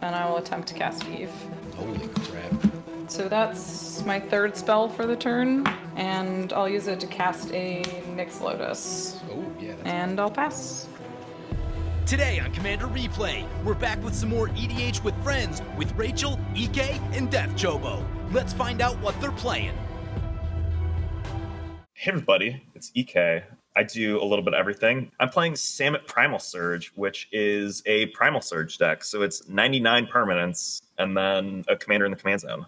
and I will attempt to cast Eve. Holy crap. So that's my third spell for the turn, and I'll use it to cast a Nyx Lotus. Oh, yeah. And I'll pass. Today on Commander Replay, we're back with some more EDH with Friends with Rachel, Ike, and Death Chobo. Let's find out what they're playing. Hey everybody, it's EK. I do a little bit of everything. I'm playing Samut Primal Surge, which is a Primal Surge deck. So it's 99 permanents and then a commander in the command zone.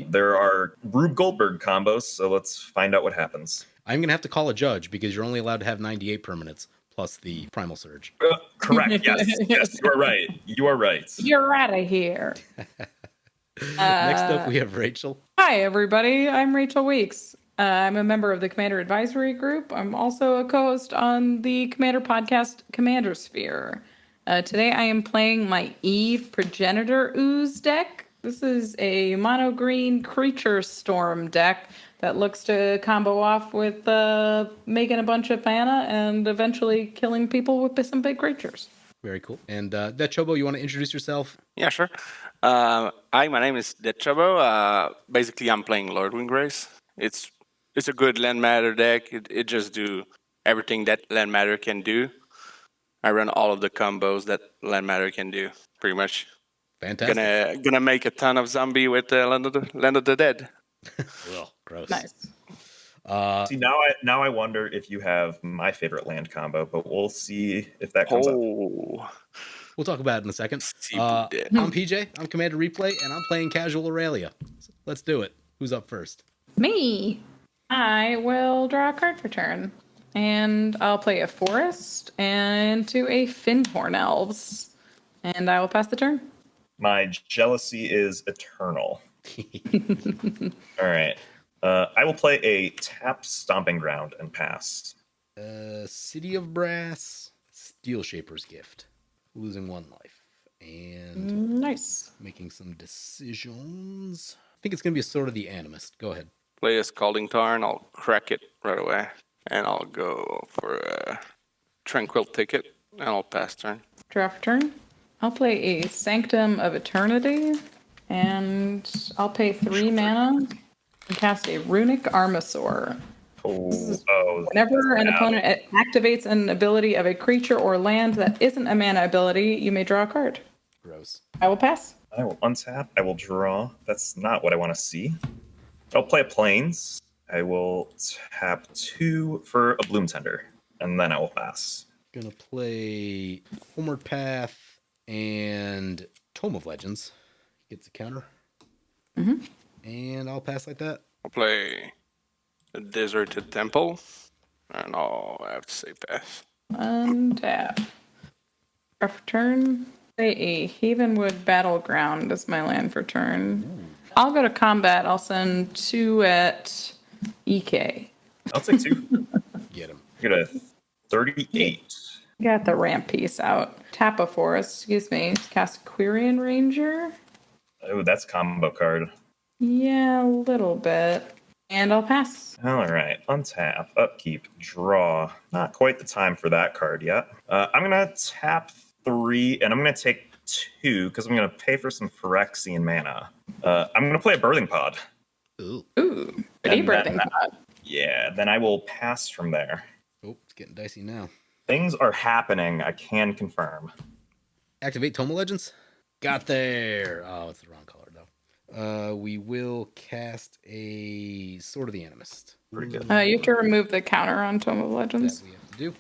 There are Rube Goldberg combos, so let's find out what happens. I'm going to have to call a judge because you're only allowed to have 98 permanents plus the Primal Surge. Correct, yes, yes, you are right. You are right. You're out of here. Next up, we have Rachel. Hi, everybody. I'm Rachel Weeks. I'm a member of the Commander Advisory Group. I'm also a co-host on the Commander podcast, Commander Sphere. Today I am playing my Aeve Progenitor Ooze deck. This is a mono-green creature storm deck that looks to combo off with making a bunch of mana and eventually killing people with some big creatures. Very cool. And Death Chobo, you want to introduce yourself? Yeah, sure. Hi, my name is Death Chobo. Basically, I'm playing Lord Windgrace. It's a good land matter deck. It just do everything that land matter can do. I run all of the combos that land matter can do, pretty much. Fantastic. Gonna make a ton of zombie with Land of the Dead. Well, gross. Nice. See, now I wonder if you have my favorite land combo, but we'll see if that comes up. We'll talk about it in a second. I'm I'm PJ. I'm Commander Replay, and I'm playing Casual Aurelia. So let's do it. Who's up first? Me. I will draw a card for turn. And I'll play a forest and to a Fyndhorn Elves. And I will pass the turn. My jealousy is eternal. All right. I will play a tap Stomping Ground and pass. City of Brass, Steel Shaper's Gift. Losing 1 life. And Nice. making some decisions. I think it's going to be a Sword of the Animist. Go ahead. Play a Scalding Tarn. I'll crack it right away. And I'll go for a Tranquil Ticket. And I'll pass turn. Draw for turn. I'll play a Sanctum of Eternity. And I'll pay 3 mana and cast a Runic Armasaur. Whenever an opponent activates an ability of a creature or land that isn't a mana ability, you may draw a card. Gross. I will pass. I will untap. I will draw. That's not what I want to see. I'll play a Plains. I will tap 2 for a Bloom Tender, and then I will pass. Gonna play Homeward Path and Tome of Legends. Gets a counter. Mm-hmm. And I'll pass like that. I'll play a Deserted Temple. And I'll have to say pass. Untap. Draw for turn. Play a Havenwood Battleground as my land for turn. I'll go to combat. I'll send 2 at EK. I'll take 2. Get him. I got a 38. Got the ramp piece out. Tap a forest, excuse me. Cast Quirion Ranger. Oh, that's a combo card. Yeah, a little bit. And I'll pass. All right. Untap, upkeep, draw. Not quite the time for that card yet. I'm going to tap 3, and I'm going to take 2 because I'm going to pay for some Phyrexian mana. I'm going to play a Birthing Pod. Ooh. Pretty birthing pod. Yeah, then I will pass from there. Oh, it's getting dicey now. Things are happening, I can confirm. Activate Tome of Legends. Got there. Oh, it's the wrong color, though. We will cast a Sword of the Animist. Pretty good. You have to remove the counter on Tome of Legends. That we have to do.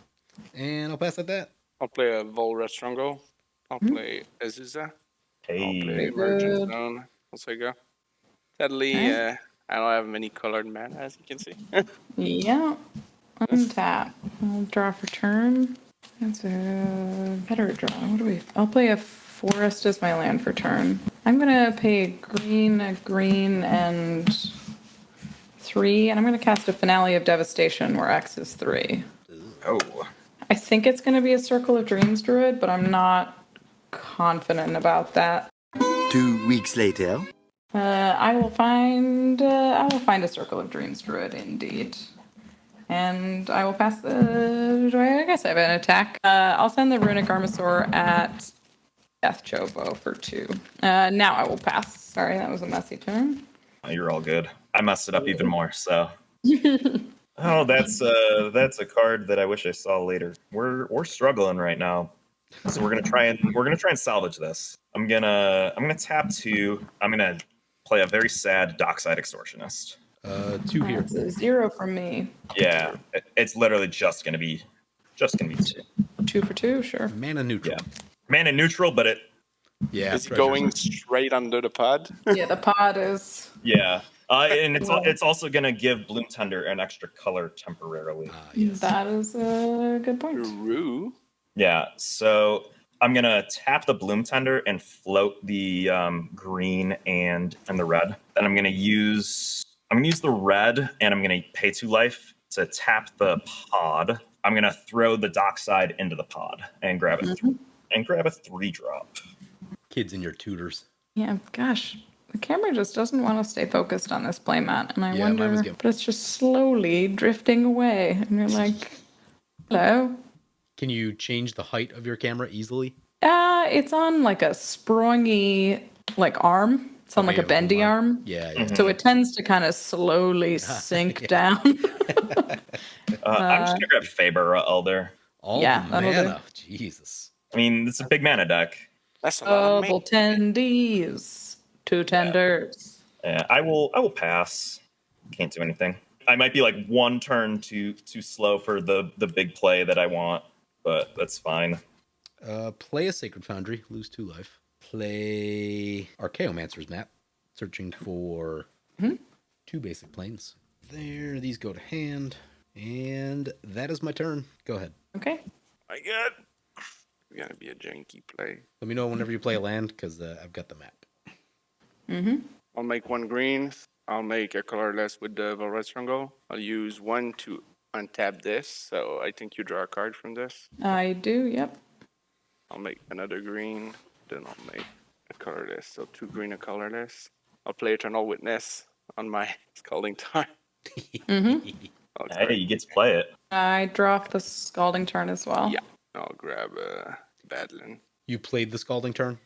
And I'll pass like that. I'll play a Volred Stronghold. I'll play Aziza. I'll play Hey, Emergent Zone. Also go. Sadly, Okay. I don't have many colored mana, as you can see. Yeah. Untap. I'll draw for turn. That's a better draw. I'll play a forest as my land for turn. I'm gonna pay a green, and 3, and I'm gonna cast a Finale of Devastation where X is 3. oh, I think it's gonna be a Circle of Dreams Druid, but I'm not confident about that. 2 weeks later. I will find a Circle of Dreams Druid indeed. And I will pass I guess I have an attack. I'll send the Runic Armasaur at Death Chobo for 2. Now I will pass. Sorry, that was a messy turn. Oh, you're all good. I messed it up even more. So. Oh, that's a card that I wish I saw later. We're struggling right now, so we're gonna try and salvage this. I'm gonna tap 2. I'm gonna play a very sad Dockside Extortionist. 2 here. That's a 0 from me. Yeah, it's literally just gonna be 2. 2 for 2, sure. Mana neutral. Yeah, mana neutral, but it. Yeah. Is he going straight under the pod? Yeah, the pod is. Yeah, and Well- it's also gonna give Bloom Tender an extra color temporarily. Yes. That is a good point. True. Yeah, so I'm gonna tap the Bloom Tender and float the green and the red. Then I'm gonna use the red, and I'm gonna pay 2 life to tap the pod. I'm gonna throw the Dockside into the pod and grab it and grab a 3-drop. Kids and your tutors. Yeah, gosh. The camera just doesn't want to stay focused on this playmat, and I Yeah, mine was wonder, getting- but it's just slowly drifting away, and you're like, hello? Can you change the height of your camera easily? It's on like a sprongy, like arm. It's on Okay, like a yeah, bendy mine. arm. Yeah, yeah. So it tends to kind of slowly sink down. I'm just gonna grab Faber Elder. All yeah, the that'll do. mana. Jesus. I mean, it's a big mana deck. That's a lot of Double tendies. 2 tenders. Yeah, I will pass. Can't do anything. I might be like 1 turn too slow for the big play that I want, but that's fine. Play a Sacred Foundry, lose 2 life. Play Archaeomancer's map, searching for 2 basic planes. There, these go to hand, and that is my turn. Go ahead. Okay. My God. It's gonna be a janky play. Let me know whenever you play a land, because I've got the map. I'll make 1 green. I'll make a colorless with the Velvet Strangle. I'll use 1 to untap this, so I think you draw a card from this. I do, yep. I'll make another green, then I'll make a colorless. So 2 green, a colorless. I'll play Eternal Witness on my Scalding Tarn. Hey, you get to play it. I draw off the Scalding Turn as well. Yeah. I'll grab Badland. You played the Scalding Turn?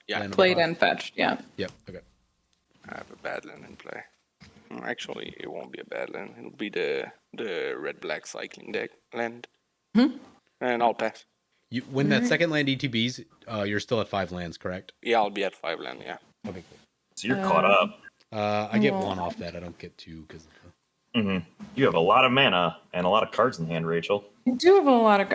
Yeah. land Played above? and fetched, yeah. Yep, okay. I have a Badland in play. Actually, it won't be a Badland. It'll be the red-black cycling deck land. And I'll pass. When that second land ETBs, you're still at 5 lands, correct? Yeah, I'll be at 5 land, yeah. Okay, cool. So you're caught up. I get 1 off that. I don't get 2 because You have a lot of mana and a lot of cards in hand, Rachel. I have a lot of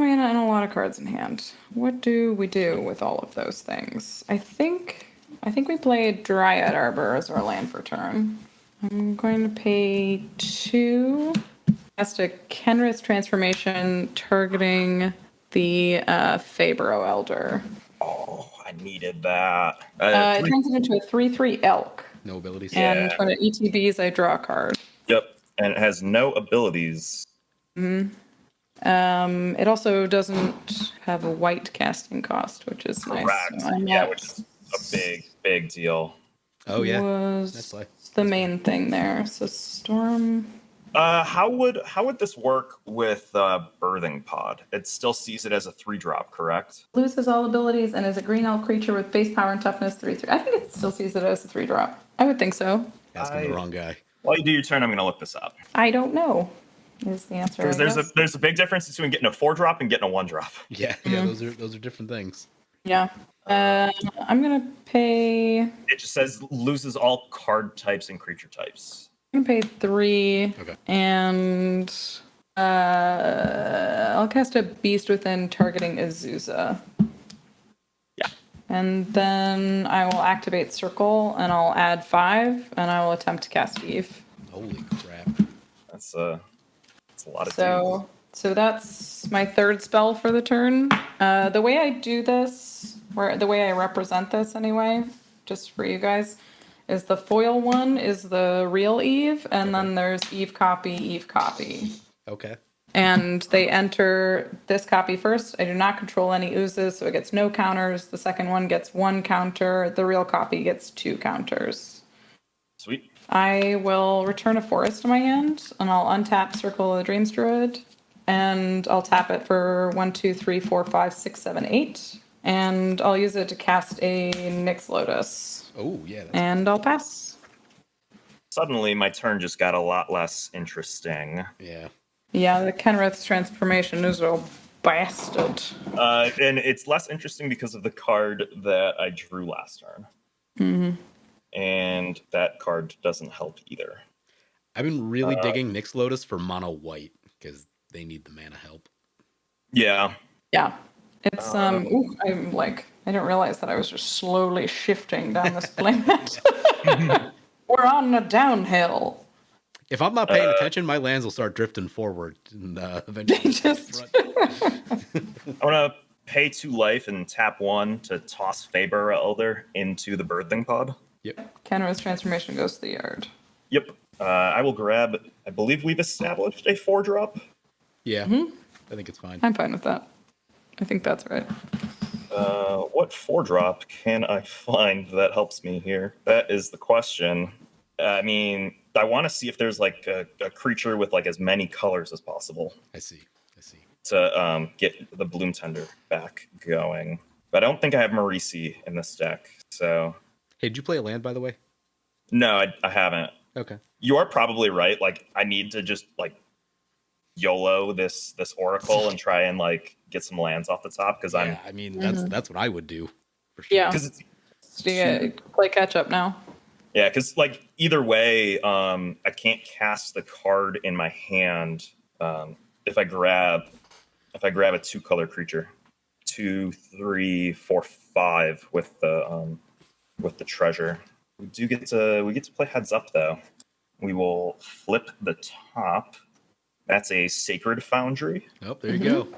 mana and a lot of cards in hand. What do we do with all of those things? I think we played Dryad Arbor as our land for turn. I'm going to pay 2. Cast a Kenrith transformation targeting the Fabro Elder. Oh, I needed that. It turns it into a 3/3 elk. no abilities. And when it ETBs, I draw a card. Yep, and it has no abilities. It also doesn't have a white casting cost, which is nice. Correct. So I'm Yeah, at- which is a big deal. Oh, yeah. was That's why. the main thing there. So Storm. How would this work with Birthing Pod? It still sees it as a 3-drop, correct? Loses all abilities and is a green elk creature with base power and toughness 3/3. I think it still sees it as a 3-drop. I would think so. Asking the wrong guy. While you do your turn, I'm going to look this up. I don't know. Is the answer. Because I guess. there's a big difference between getting a 4-drop and getting a 1-drop. Yeah, those are different things. Yeah. I'm gonna pay. It just says loses all card types and creature types. I'm gonna pay 3. Okay. And I'll cast a Beast Within targeting Azusa. Yeah. And then I will activate Circle and I'll add 5 and I will attempt to cast Eve. Holy crap. That's a lot of twos. So that's my 3rd spell for the turn. The way I do this, or the way I represent this anyway, just for you guys, is the foil one is the real Eve, and then there's Eve copy. Okay. And they enter this copy first. I do not control any oozes, so it gets no counters. The second one gets 1 counter. The real copy gets 2 counters. Sweet. I will return a forest to my hand, and I'll untap Circle of the Dreams Druid, and I'll tap it for 1, 2, 3, 4, 5, 6, 7, 8. And I'll use it to cast a Nyx Lotus. Oh, yeah. That's And I'll pass. Suddenly, my turn just got a lot less interesting. Yeah. Yeah, the Kenrith's transformation is a bastard. And it's less interesting because of the card that I drew last turn. And that card doesn't help either. I've been really digging Nyx Lotus for mono white because they need the mana help. Yeah. Yeah. It's ooh, I'm like, I didn't realize that I was just slowly shifting down this playmat. We're on a downhill. If I'm not paying attention, my lands will start drifting forward and eventually. Just I want to pay 2 life and tap 1 to toss Faber Elder into the birthing pod. Yep. Kenrith's transformation goes to the yard. Yep. I will grab, I believe we've established a 4-drop. Yeah. I think it's fine. I'm fine with that. I think that's right. What 4-drop can I find that helps me here? That is the question. I mean, I want to see if there's like a creature with like as many colors as possible I see. to get the Bloom Tender back going. But I don't think I have Marisi in this deck. So, Hey, did you play a land, by the way? no, I haven't. Okay. You are probably right. Like, I need to just like YOLO this Oracle and try and like get some lands off the top because Yeah, I mean, that's what I would do. For sure. Yeah. because it's So you play catch up now. yeah, because like either way, I can't cast the card in my hand if I grab a 2-color creature, 2, 3, 4, 5 with the treasure. We get to play heads up though. We will flip the top. That's a Sacred Foundry. Oh, there you go.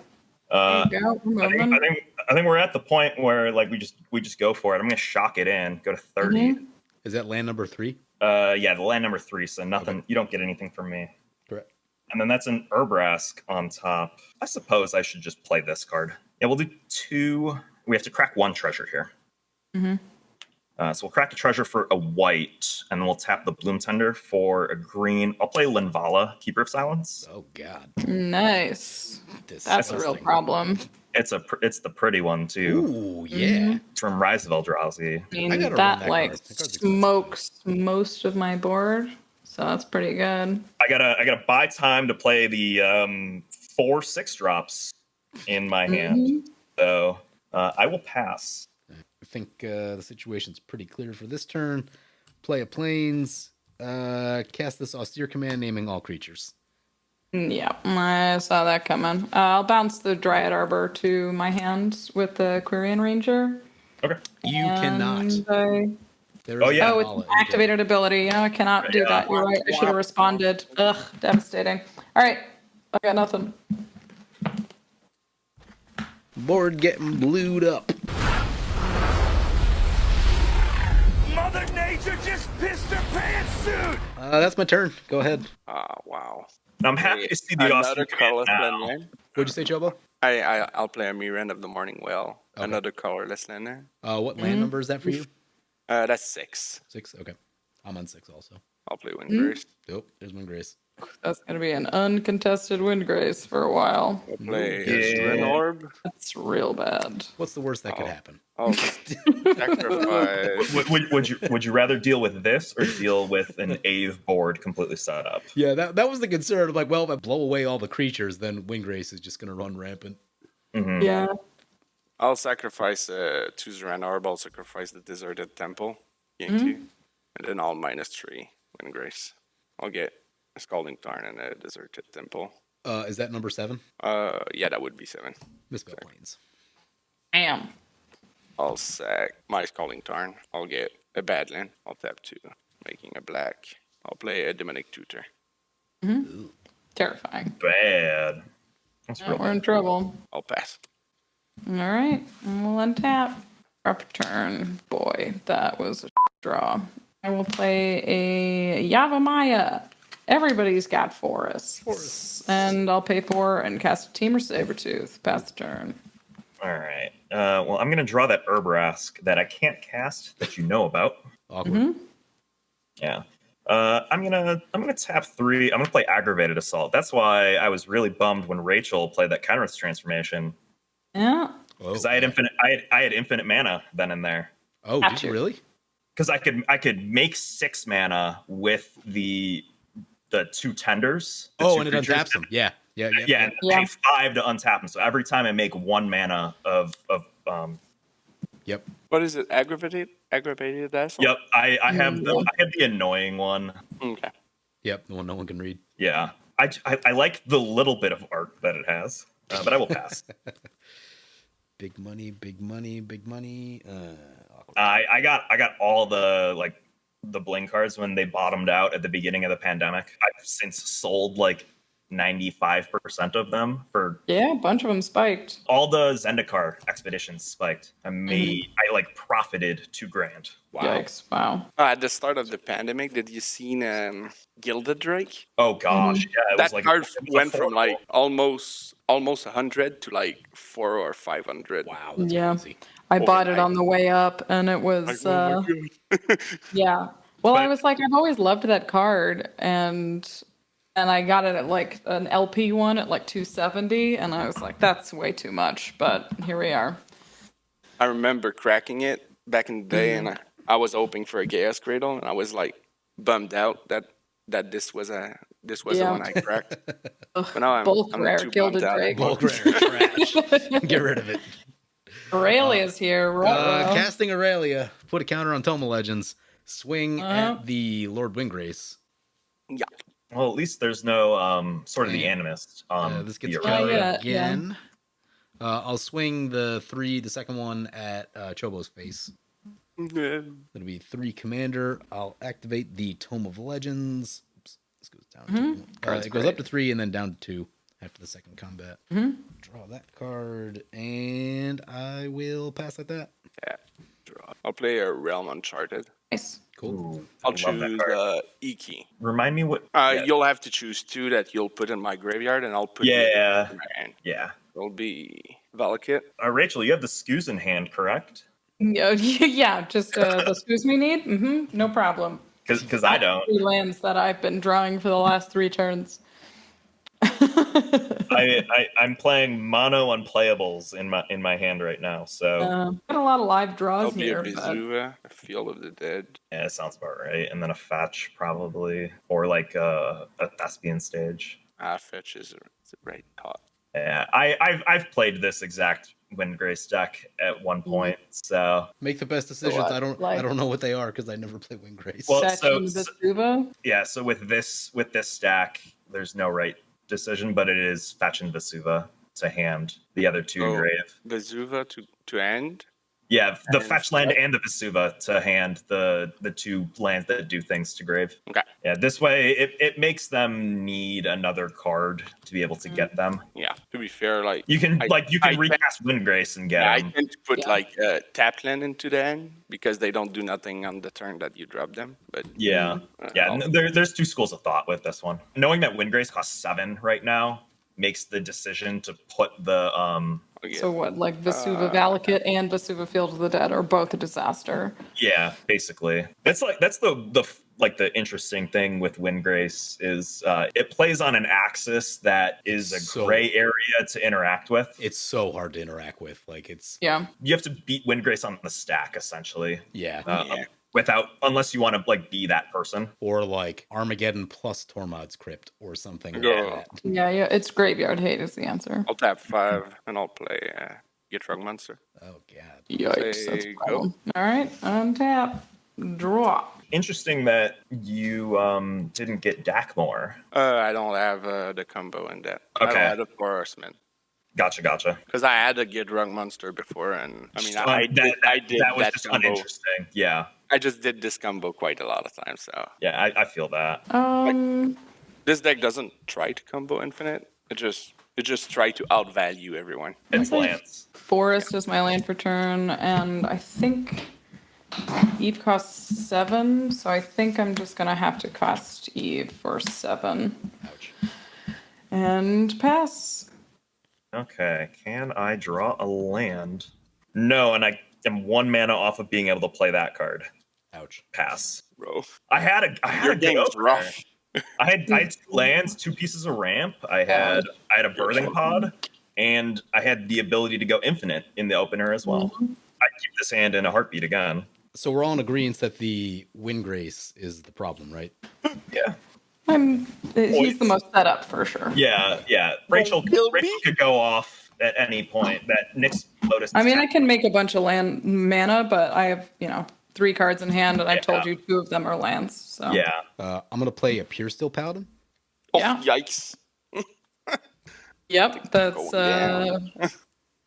There you go. We're I moving. think we're at the point where like we just go for it. I'm gonna shock it in. Go to 30. Is that land number 3? Yeah, the land number 3. So nothing. Okay. You don't get anything from me. Correct. And then that's an Urbrask on top. I suppose I should just play this card. Yeah, we'll do 2. We have to crack 1 treasure here. So we'll crack a treasure for a white, and then we'll tap the Bloom Tender for a green. I'll play Linvala, Keeper of Silence. Oh, God. Nice. That's a real Disgusting. problem. It's the pretty one too. Ooh, yeah. It's from Rise of Eldrazi. I mean, I gotta run that that like card. That card's expensive. smokes most of my board, so that's pretty good. I gotta buy time to play the 4/6 drops in my hand. So I will pass. I think the situation's pretty clear for this turn. Play a plains. Cast this austere command naming all creatures. Yeah, I saw that coming. I'll bounce the Dryad Arbor to my hand with the Quirion Ranger. Okay. You cannot. There is Oh, yeah. Oh, it's an activated ability. Yeah, I cannot do that. You're right. I should have responded. Ugh, devastating. All right, I got nothing. Board getting blued up. Mother Nature just pissed her pants, dude! That's my turn. Go ahead. Wow. I'm happy to see the Another Austin command colorless now. land. What'd you say, Chobo? I'll play a Mirren of the Morning Well. Okay. Another colorless land there. What land number is that for you? That's 6. 6? Okay. I'm on 6 also. I'll play Windgrace. Oh, there's Windgrace. That's gonna be an uncontested Windgrace for a while. I'll play Yeah. Ren Orb. That's real bad. What's the worst that could happen? I'll sacrifice. Would you rather deal with this or deal with an Aeve board completely set up? Yeah, that was the concern of like, well, if I blow away all the creatures, then Windgrace is just going to run rampant. Mhm. Yeah. I'll sacrifice 2 Ren Orb. I'll sacrifice the Deserted Temple. Yankee. And then I'll -3 Windgrace. I'll get a Scalding Tarn and a Deserted Temple. Is that number 7? Yeah, that would be 7. Misspell Plains. Damn. I'll sack my Scalding Tarn. I'll get a Badland. I'll tap 2, making a black. I'll play a Demonic Tutor. Terrifying. Bad. That's real. We're in trouble. I'll pass. All right, and we'll untap. Drop a turn. Boy, that was a draw. I will play a Yavimaya. Everybody's got forests. And I'll pay 4 and cast a Team or Sabertooth. Pass the turn. All right. Well, I'm gonna draw that Urbrask that I can't cast that you know about. Awkward. Yeah. I'm gonna tap 3. I'm gonna play Aggravated Assault. That's why I was really bummed when Rachel played that Counter's transformation. Yeah. because I had infinite. I had infinite mana then and there. Oh, Got did you you. really? Because I could make 6 mana with the 2 tenders. The Oh, 2 and it creatures. untaps them. Yeah. Yeah, and Yeah. pay 5 to untap them. So every time I make 1 mana of Yep. What is it? Aggravated asshole? Yep, I have Yeah. I have the annoying one. Okay. Yep. The one no one can read. Yeah, I like the little bit of art that it has, but I will pass. Big money, big money, big money. Awkward. I got all the bling cards when they bottomed out at the beginning of the pandemic. I've since sold like 95% of them for Yeah, a bunch of them spiked. all the Zendikar expeditions spiked. I like profited $2,000. Wow. Yikes! Wow. At the start of the pandemic, did you see Gilded Drake? Oh gosh, yeah, it That was like card it was went from like affordable. almost 100 to like 400 or 500. Wow. That's Yeah. crazy. I bought it Overnight. on the way up, and it was Oh my God. yeah. Well, I But- was like, I've always loved that card, and I got it at like an LP one at like 270, and I was like, that's way too much. But here we are. I remember cracking it back in the day, and I was hoping for a Chaos Cradle, and I was like bummed out that this was the Yeah. one I cracked. But now Both I'm rare too Gilded bummed out. Drake. Bulk rare trash. Get rid of it. Aurelia's here. Ruh-roh. Casting Aurelia. Put a counter on Toma Legends. Swing Uh-huh. at the Lord Windgrace. Yeah. Well, at least there's no sort of the Yeah. animist. This gets the countered yeah, again. I'll swing the second one at Chobo's face. Yeah. That'll be 3 commander. I'll activate the Tome of Legends. Oops, this goes down to it goes up to 3 and then down to 2 after the second combat. Draw that card, and I will pass like that. Yeah. Draw. I'll play a Realm Uncharted. Nice. Cool. Ooh, I'll I love that choose card. E-Key. Remind me what? Yeah. You'll have to choose 2 that you'll put in my graveyard, and I'll put the Yeah. other in my hand. Yeah. It'll be Valakut. Rachel, you have the skews in hand, correct? Yeah, just the screws we need. No problem. Because I don't. 3 lands that I've been drawing for the last 3 turns. I'm playing mono unplayables in my hand right now. So Got a lot of live draws I'll be here. a but- Vesuva, a Field of the Dead. yeah, it sounds about right. And then a fetch probably, or like a thespian stage. Fetch is a great thought. Yeah, I've played this exact Windgrace deck at one point. So Make the best decisions. what, I don't know what they are because I never play Windgrace. Well, Fetch so- and Vesuva? yeah, so with this stack, there's no right decision, but it is fetch and Vesuva to hand the other 2 Oh. grave. Vesuva to end. Yeah, the And fetch land and the Vesuva to hand the 2 lands that do things to grave. Okay. Yeah, this way it makes them need another card to be able to get them. Yeah. To be fair, like You can I recast Windgrace and get I them. tend to put Yeah. like tapped land into the end because they don't do nothing on the turn that you drop them. But Yeah, yeah. I'll- There's 2 schools of thought with this one. Knowing that Windgrace costs 7 right now makes the decision to put the okay. So what, like Vesuva Valakut and Vesuva Field of the Dead are both a disaster. yeah, basically. That's the interesting thing with Windgrace is it plays on an axis that is a So- gray area to interact with. It's so hard to interact with. Like it's Yeah. You have to beat Windgrace on the stack essentially. yeah. Yeah. Unless you want to be that person. Or like Armageddon plus Tormod's Crypt or something like Yeah. that. Yeah, it's Graveyard Hate is the answer. I'll tap 5 and I'll play Gitrog Monster. Oh god. Yikes, that's Say a problem. All right, untap, draw. Interesting that you didn't get Dakmore. I don't have the combo in that. I don't Okay. have the Horseman. Gotcha. Because I had a Gitrog Monster before, and I mean, So, I did that was that just combo. uninteresting. Yeah. I just did this combo quite a lot of times, so Yeah, I feel that. this deck doesn't try to combo infinite. It just try to outvalue everyone. It's Okay. Lance. Forest is my land for turn, and I think Eve costs 7, so I think I'm just gonna have to cost Eve for 7 Ouch. and pass. Okay, can I draw a land? No, and I am 1 mana off of being able to play that card. Ouch. Pass. Bro, I had your a game go is rough. there. I had 2 lands, 2 pieces of ramp. I had a birthing pod and I had the ability to go infinite in the opener as well. I'd keep this hand in a heartbeat again. So we're all in agreement that the Windgrace is the problem, right? Yeah. He's the most set up for sure. Yeah. Rachel could go off at any point. That Nyx Lotus. I mean, I can make a bunch of land mana, but I have, 3 cards in hand, and I've told you 2 of them are lands. So Yeah. I'm gonna play a Pure Steel Paladin. Yeah. Oh, yikes. Yep, that's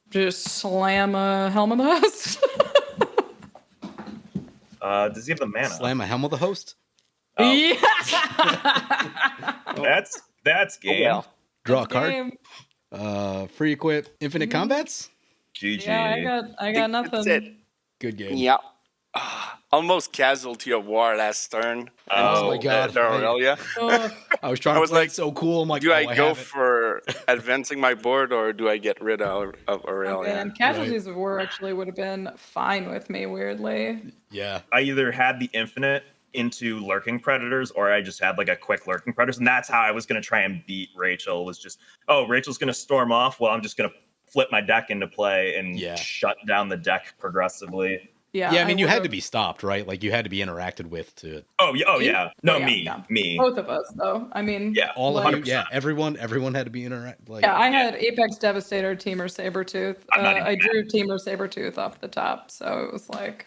just slam a Helm of the Host. Does he have the mana? Slam a Helm of the Host. Yeah. That's game. well. Draw a card. Game. Free equip. Infinite combats. GG. Yeah, I got That's nothing. it. Good game. Yeah. Almost Casualty of War last turn. Oh my God. The Aurelia. Oh, I was trying I to was play like, it so cool. I'm like, Do I go have it. for advancing my board or do I get rid of Aurelia? and Casualties of War actually would have been fine with me, weirdly. Yeah. I either had the infinite into lurking predators, or I just had like a quick lurking predators, and that's how I was going to try and beat Rachel. Was just, Rachel's going to storm off. Well, I'm just going to flip my deck into play and shut down the deck progressively. Yeah, I mean, you had to be stopped, right? Like you had to be interacted with to. Oh yeah. No, Yeah, me. Both of us, though. I mean, All of like, you, everyone had to be interacted. Like, I had Apex Devastator, Teamer Sabretooth. I drew Teamer Sabretooth off the top, so it was like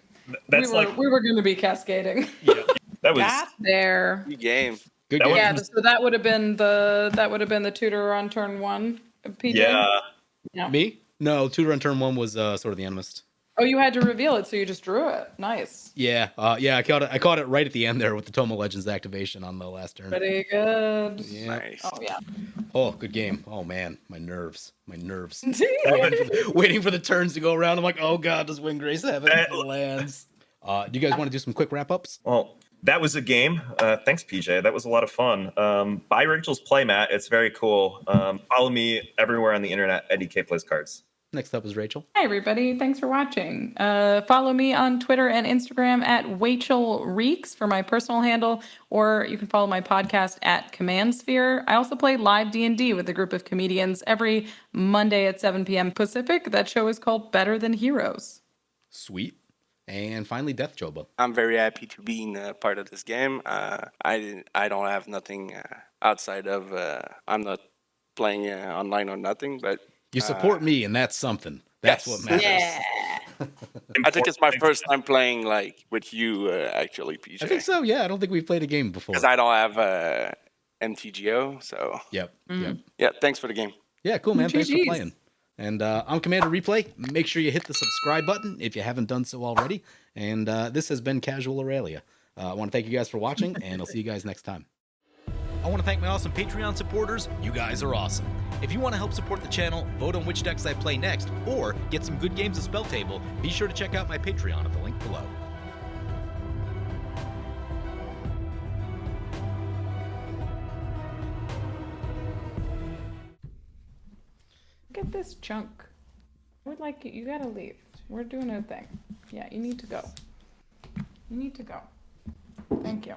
we were going to be cascading. Yeah, that was Got there. Good game. good that game. Yeah, so that would have been the tutor on turn 1. PJ. Yeah. Me? No, tutor on turn 1 was sort of the animist. Oh, you had to reveal it, so you just drew it. Nice. Yeah, I caught it right at the end there with the Toma Legends activation on the last turn. Pretty good. Yeah. Nice. Oh yeah. Oh, good game. Oh man, my nerves. Waiting for the turns to go around. I'm like, oh god, does Windgrace have any lands? Do you guys want to do some quick wrap ups? Well, that was a game. Thanks, PJ. That was a lot of fun. Buy Rachel's playmat. It's very cool. Follow me everywhere on the internet at EK Plays Cards. Next up is Rachel. Hi everybody, thanks for watching. Follow me on Twitter and Instagram at Wachel Reeks for my personal handle, or you can follow my podcast at Command Sphere. I also play live D&D with a group of comedians every Monday at 7 p.m. Pacific. That show is called Better Than Heroes. Sweet. And finally, Death Chobo. I'm very happy to be in part of this game. I don't have nothing outside of I'm not playing online or nothing, but You support me, and that's something. That's what matters. Yeah. I think it's my first time playing like with you, actually, PJ. I think so. Yeah, I don't think we've played a game before. Because I don't have MTGO, so Yep. yeah. Thanks for the game. Yeah, cool, man. Thanks for GGs. playing. And I'm Commander Replay. Make sure you hit the subscribe button if you haven't done so already. And this has been Casual Aurelia. I want to thank you guys for watching, and I'll see you guys next time. I want to thank my awesome Patreon supporters. You guys are awesome. If you want to help support the channel, vote on which decks I play next, or get some good games of Spell Table, be sure to check out my Patreon at the link below. Look at this chunk. I would like you gotta leave. We're doing a thing. Yeah, you need to go. You need to go. Thank you.